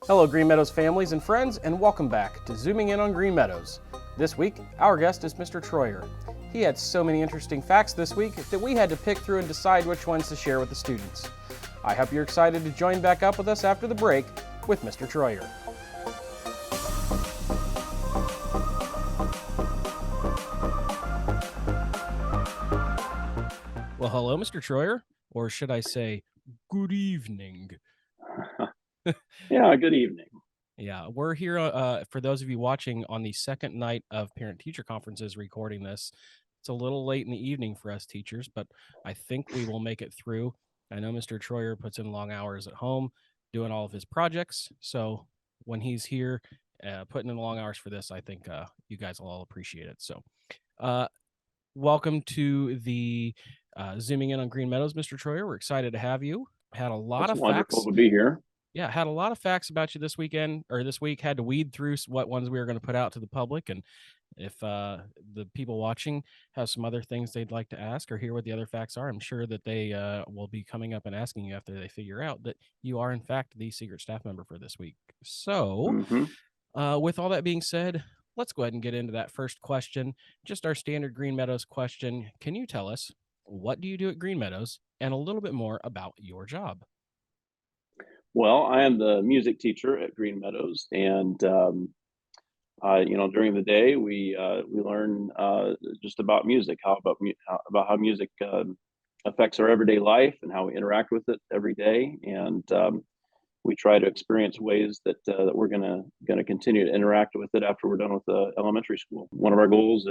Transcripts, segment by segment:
Hello, Green Meadows families and friends, and welcome back to Zooming In on Green Meadows. This week, our guest is Mr. Troyer. He had so many interesting facts this week that we had to pick through and decide which ones to share with the students. I hope you're excited to join back up with us after the break with Mr. Troyer. Well, hello, Mr. Troyer, or should I say, good evening. Yeah, good evening. Yeah, we're here for those of you watching on the second night of parent-teacher conferences recording this. It's a little late in the evening for us teachers, but I think we will make it through. I know Mr. Troyer puts in long hours at home doing all of his projects, so when he's here putting in long hours for this, I think you guys will all appreciate it. So welcome to the Zooming In on Green Meadows, Mr. Troyer. We're excited to have you. Had a lot of wonderful facts. to be here. Yeah, had a lot of facts about you this weekend or this week. Had to weed through what ones we were going to put out to the public, and if the people watching have some other things they'd like to ask or hear what the other facts are, I'm sure that they will be coming up and asking you after they figure out that you are in fact the secret staff member for this week. So, with all that being said, let's go ahead and get into that first question. Just our standard Green Meadows question. Can you tell us what do you do at Green Meadows and a little bit more about your job? Well, I am the music teacher at Green Meadows, and during the day we learn just about music, how music affects our everyday life and how we interact with it every day, and we try to experience ways that we're gonna continue to interact with it after we're done with the elementary school. One of our goals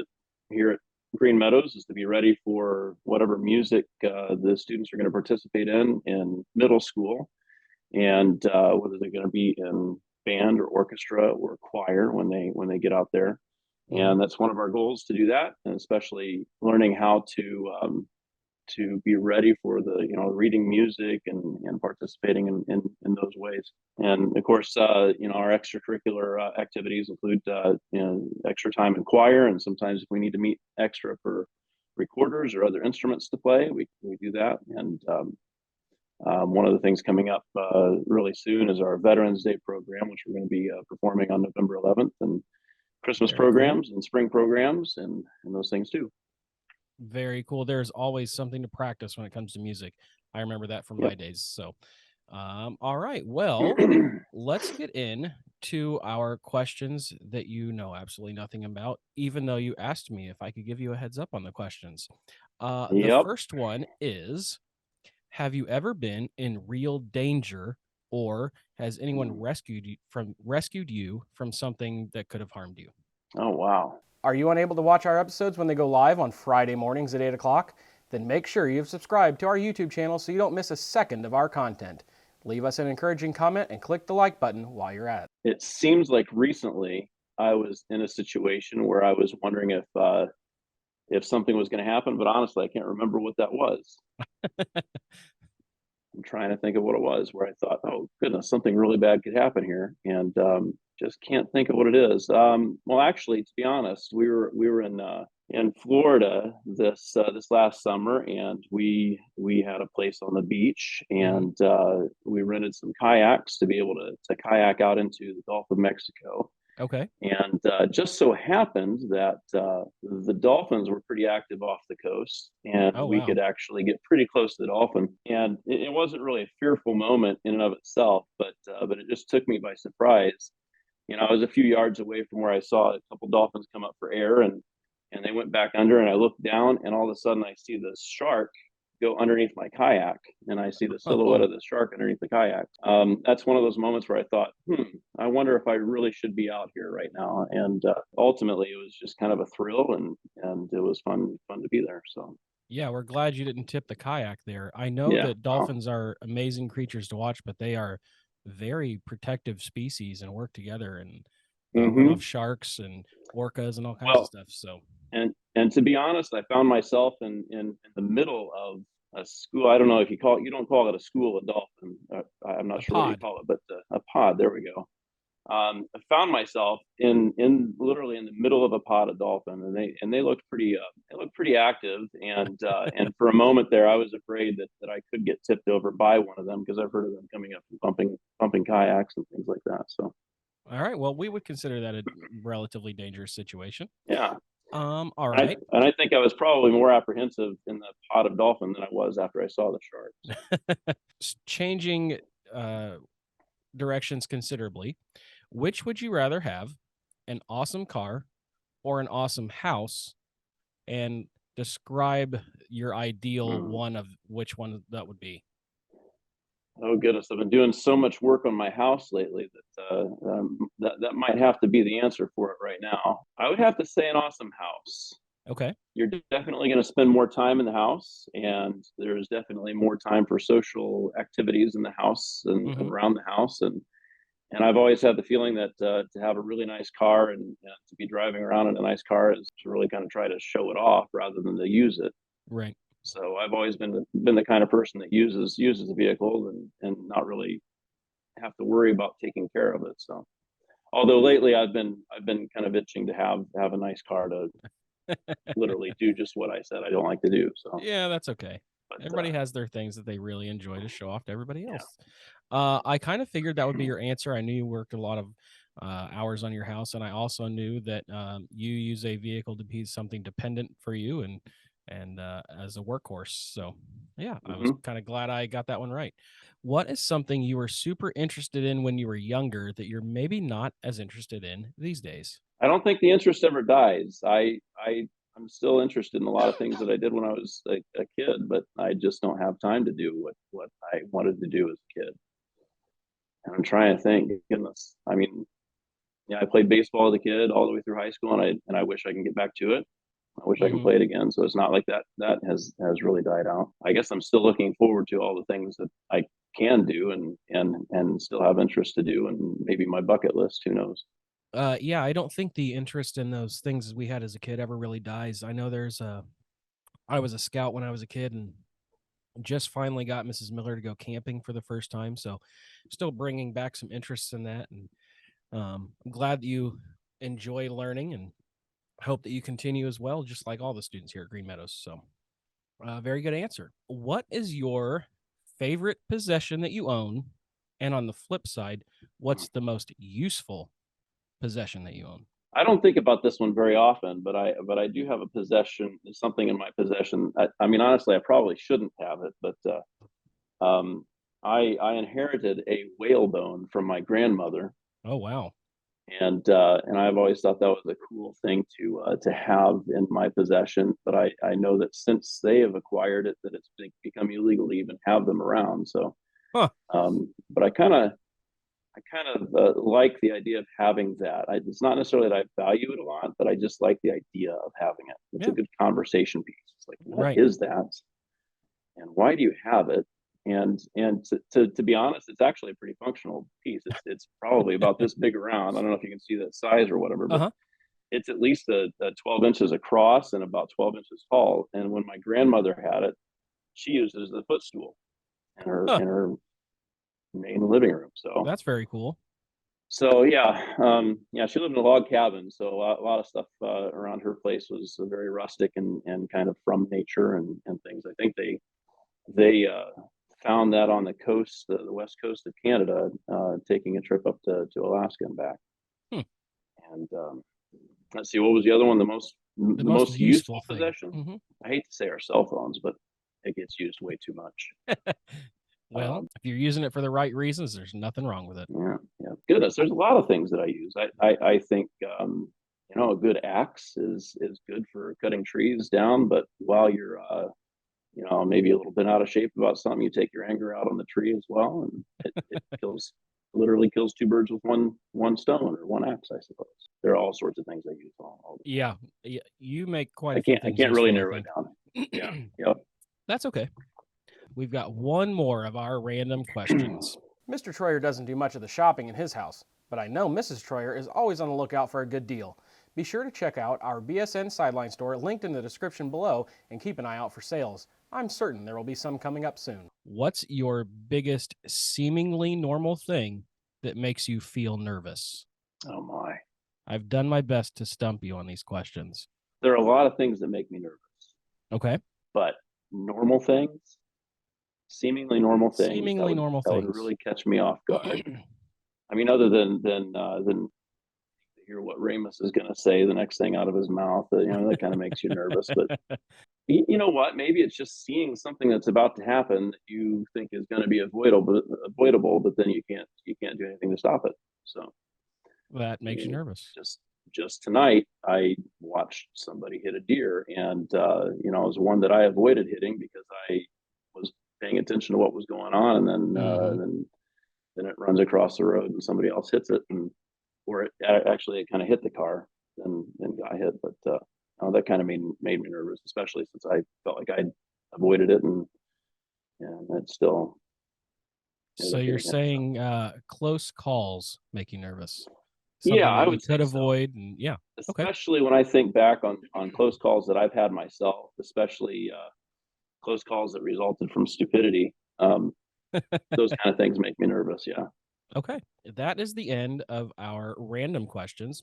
here at Green Meadows is to be ready for whatever music the students are going to participate in middle school, and whether they're going to be in band or orchestra or choir when they get out there. And that's one of our goals, to do that, and especially learning how to be ready for the reading music and participating in those ways. And of course, our extracurricular activities include extra time in choir, and sometimes if we need to meet extra for recorders or other instruments to play, we do that. And one of the things coming up really soon is our Veterans Day program, which we're going to be performing on November 11th, and Christmas Very programs cool. and spring programs and those things too. Very cool. There's always something to practice when it comes to music. I remember that from my days. So, all right. Well, let's get in to our questions that you know absolutely nothing about, even though you asked me if I could give you a heads up on the questions. The Yep. first one is, have you ever been in real danger, or has anyone rescued you from something that could have harmed you? Oh, wow. Are you unable to watch our episodes when they go live on Friday mornings at 8 o'clock? Then make sure you've subscribed to our YouTube channel so you don't miss a second of our content. Leave us an encouraging comment and click the like button while you're at it. It seems like recently I was in a situation where I was wondering if something was going to happen, but honestly, I can't remember what that was. I'm trying to think of what it was, where I thought, "Oh goodness, something really bad could happen here," and just can't think of what it is. Well, actually, to be honest, we were in Florida this last summer, and we had a place on the beach, and we rented some kayaks to be able to kayak out into the Gulf of Mexico. Okay. And just so happened that the dolphins were pretty active off the coast, and Oh, we wow. could actually get pretty close to the dolphin. And it wasn't really a fearful moment in and of itself, but it just took me by surprise. I was a few yards away from where I saw a couple dolphins come up for air, and they went back under, and I looked down, and all of a sudden I see this shark go underneath my kayak, and I see the silhouette of the shark underneath the kayak. That's one of those moments where I thought, I wonder if I really should be out here right now. And ultimately, it was just kind of a thrill, and it was fun to be there. So Yeah, we're glad you didn't tip the kayak there. I know yeah. that dolphins are amazing creatures to watch, but they are very protective species and work together and run off Mm-hmm. sharks and orcas and all kinds of Well, stuff. So, and to be honest, I found myself in the middle of a school. I don't know if you don't call it a school of dolphin. I'm a not sure what you pod. call it, but a pod. There we go. I found myself in literally in the middle of a pod of dolphin, and they looked pretty active, and for a moment there, I was afraid that I could get tipped over by one of them, because I've heard of them coming up and pumping kayaks and things like that. So All right. Well, we would consider that a relatively dangerous situation. yeah, All and right. I think I was probably more apprehensive in the pod of dolphin than I was after I saw the sharks. Changing uh, directions considerably. Which would you rather have, an awesome car or an awesome house? And describe your ideal Mm. one of which one that would be. Oh goodness, I've been doing so much work on my house lately that that might have to be the answer for it right now. I would have to say an awesome house. Okay. You're definitely going to spend more time in the house, and there's definitely more time for social activities in the house and Hmm. around the house. And I've always had the feeling that to have a really nice car and to be driving around in a nice car is to really kind of try to show it off rather than to use it. Right. So I've always been the kind of person that uses the vehicle and not really have to worry about taking care of it. So although lately I've been kind of itching to have a nice car to literally do just what I said I don't like to do. So, Yeah, that's okay. but Everybody has their things that they really enjoy to show off to everybody yeah, else. I kind of figured that would be your answer. I knew you worked a lot of hours on your house, and I also knew that you use a vehicle to be something dependent for you and as a workhorse. So, yeah, I was hmm kind of glad I got that one right. What is something you were super interested in when you were younger that you're maybe not as interested in these days? I don't think the interest ever dies. I'm still interested in a lot of things that I did when I was a kid, but I just don't have time to do what I wanted to do as a kid. And I'm trying to think. Goodness, I mean, yeah, I played baseball as a kid all the way through high school, and I wish I can get back to it. I wish I can Hmm. play it again. So it's not like that has really died out. I guess I'm still looking forward to all the things that I can do and still have interest to do, and maybe my bucket list. Who knows? Yeah, I don't think the interest in those things we had as a kid ever really dies. I know I was a scout when I was a kid and just finally got Mrs. Miller to go camping for the first time. So still bringing back some interests in that. And I'm glad that you enjoy learning and hope that you continue as well, just like all the students here at Green Meadows. So very good answer. What is your favorite possession that you own? And on the flip side, what's the most useful possession that you own? I don't think about this one very often, but I do have a possession, something in my possession. I mean, honestly, I probably shouldn't have it, but I inherited a whalebone from my grandmother, Oh, wow. and I've always thought that was a cool thing to have in my possession. But I know that since they have acquired it, that it's become illegal to even have them around. So, Huh. but I kind of like the idea of having that. It's not necessarily that I value it a lot, but I just like the idea of having it. It's a Yeah. good conversation piece. It's like, what Right. is that, and why do you have it? And to be honest, it's actually a pretty functional piece. It's probably about this big around. I don't know if you can see that size or whatever, Uh but huh. it's at least a 12 inches across and about 12 inches tall. And when my grandmother had it, she used it as a footstool in her Huh. in her main living room. So That's very cool. So yeah, yeah, she lived in a log cabin, so a lot of stuff around her place was very rustic and kind of from nature and things. I think they found that on the coast, the west coast of Canada, taking a trip up to Alaska and back. Hmm. And let's see, what was the other one? The The most most useful useful thing. possession. Hmm. I hate to say our cell phones, but it gets used way too much. Well, Um, if you're using it for the right reasons, there's nothing wrong with it. Yeah, yeah. Goodness, there's a lot of things that I use. I think a good axe is good for cutting trees down. But while you're maybe a little bit out of shape about something, you take your anger out on the tree as well, and it literally kills two birds with one stone or one axe. I suppose there are all sorts of things I use all the time. Yeah, yeah, you make quite I a few can't I things can't really useful, I narrow it think. down. Yeah, yep. That's okay. We've got one more of our random questions. Mr. Troyer doesn't do much of the shopping in his house, but I know Mrs. Troyer is always on the lookout for a good deal. Be sure to check out our BSN Sideline store linked in the description below and keep an eye out for sales. I'm certain there will be some coming up soon. What's your biggest seemingly normal thing that makes you feel nervous? Oh my, I've done my best to stump you on these questions. there are a lot of things that make me nervous, Okay. but normal things. seemingly normal things Seemingly normal that would things. really catch me off guard. I mean, other than to hear what Ramus is going to say the next thing out of his mouth, that kind of makes you nervous. But you know what? Maybe it's just seeing something that's about to happen that you think is going to be avoidable, but then you can't do anything to stop it. So, That I makes you mean, nervous. just tonight, I watched somebody hit a deer, and it was one that I avoided hitting because I was paying attention to what was going on, and Mhm. then it runs across the road, and somebody else hits it, and or actually it kind of hit the car, then got hit. But that kind of made me nervous, especially since I felt like I'd avoided it, and it still ended So up you're hitting it. So saying, close calls make you nervous? yeah, Something I that you would could say so. avoid and yeah. Okay. Especially when I think back on close calls that I've had myself, especially close calls that resulted from stupidity. Those kind of things make me nervous. Yeah. Okay. That is the end of our random questions.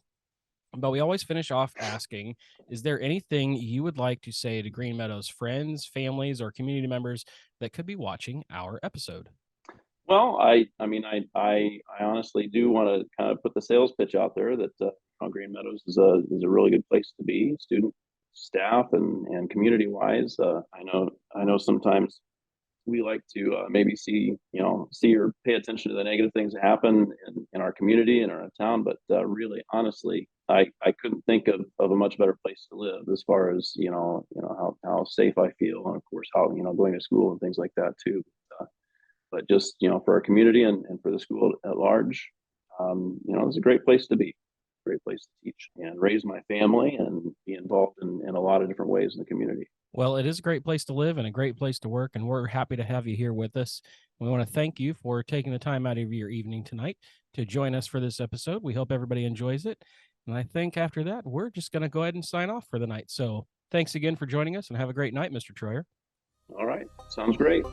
But we always finish off asking, is there anything you would like to say to Green Meadows friends, families, or community members that could be watching our episode? Well, I mean, I honestly do want to kind of put the sales pitch out there that Green Meadows is a really good place to be, student, staff, and community wise. I know sometimes we like to maybe see or pay attention to the negative things that happen in our community and our town, but really, honestly, I couldn't think of a much better place to live as far as how safe I feel, and of course how going to school and things like that too. Uh, but just for our community and for the school at large, it's a great place to be, great place to teach and raise my family and be involved in a lot of different ways in the community. Well, it is a great place to live and a great place to work, and we're happy to have you here with us. We want to thank you for taking the time out of your evening tonight to join us for this episode. We hope everybody enjoys it. And I think after that, we're just going to go ahead and sign off for the night. So thanks again for joining us and have a great night, Mr. Troyer. All right, sounds great.